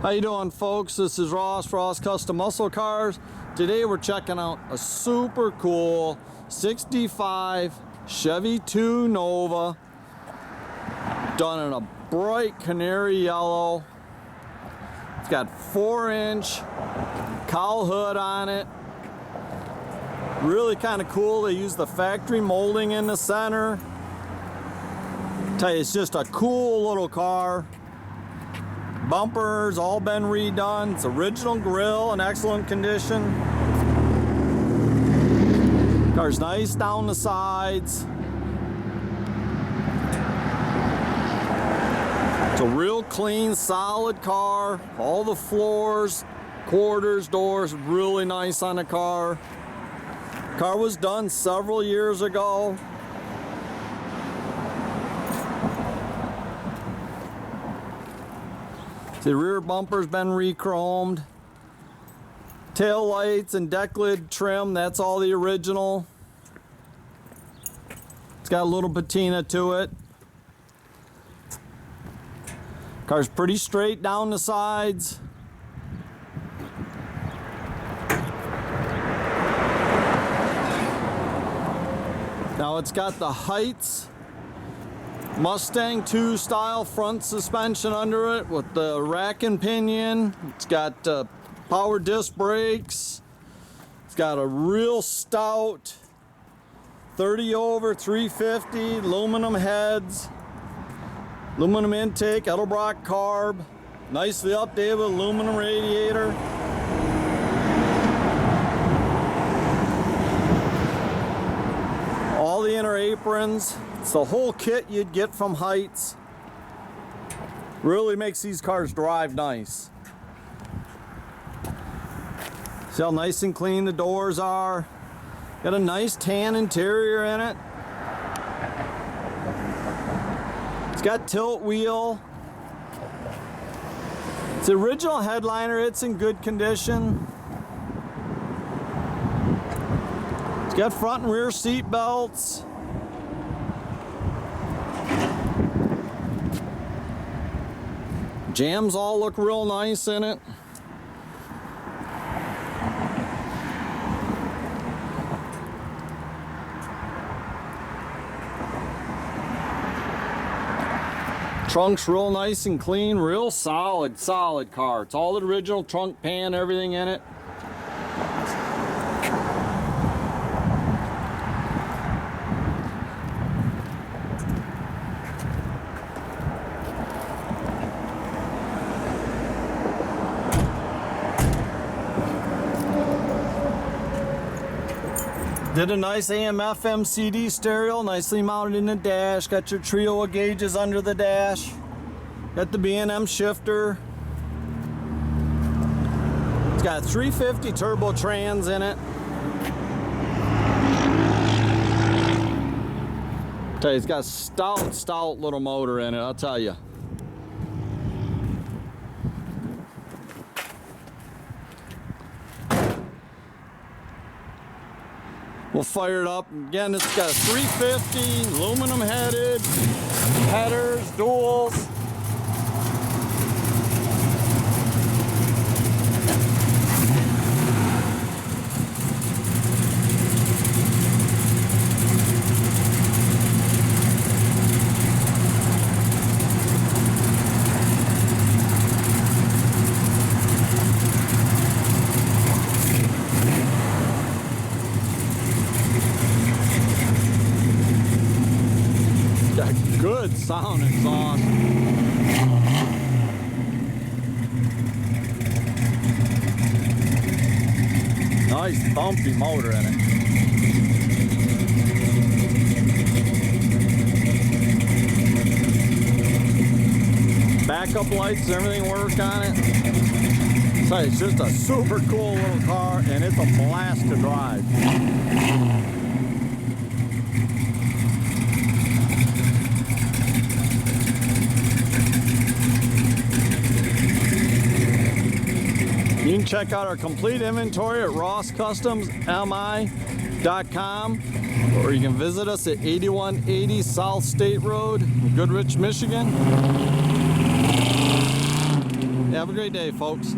How you doing, folks? This is Ross Custom Muscle Cars. Today we're checking out a super cool 65 Chevy II Nova, done in a bright canary yellow. It's got 4-inch cowl hood on it. Really kind of cool. They use the factory molding in the center. Tell you, it's just a cool little car. Bumpers all been redone. It's original grille in excellent condition. Car's nice down the sides. It's a real clean, solid car. All the floors, quarters, doors, really nice on the car. Car was done several years ago. The rear bumper's been re-chromed. Tail lights and decklid trim, that's all the original. It's got a little patina to it. Car's pretty straight down the sides. Now it's got the Heights Mustang 2 style front suspension under it with the rack and pinion. It's got power disc brakes. It's got a real stout 30 over 350 aluminum heads, aluminum intake, Edelbrock carb, nicely updated with aluminum radiator. All the inner aprons. It's the whole kit you'd get from Heights. Really makes these cars drive nice. See how nice and clean the doors are. Got a nice tan interior in it. It's got tilt wheel. It's the original headliner. It's in good condition. It's got front and rear seat belts. Jams all look real nice in it. Trunk's real nice and clean, real solid car. It's all the original trunk pan, everything in it. Did a nice AM/FM CD stereo, nicely mounted in the dash. Got your trio of gauges under the dash. Got the B&M shifter. It's got 350 turbo trans in it. Tell you, it's got a stout little motor in it, I'll tell you. We'll fire it up. Again, it's got a 350, aluminum headed, headers, duals. Good sound exhaust. Nice bumpy motor in it. Backup lights, everything work on it. So it's just a super cool little car, and it's a blast to drive. You can check out our complete inventory at rosscustomsmi.com, or you can visit us at 8180 South State Road in Goodrich, Michigan. Have a great day, folks.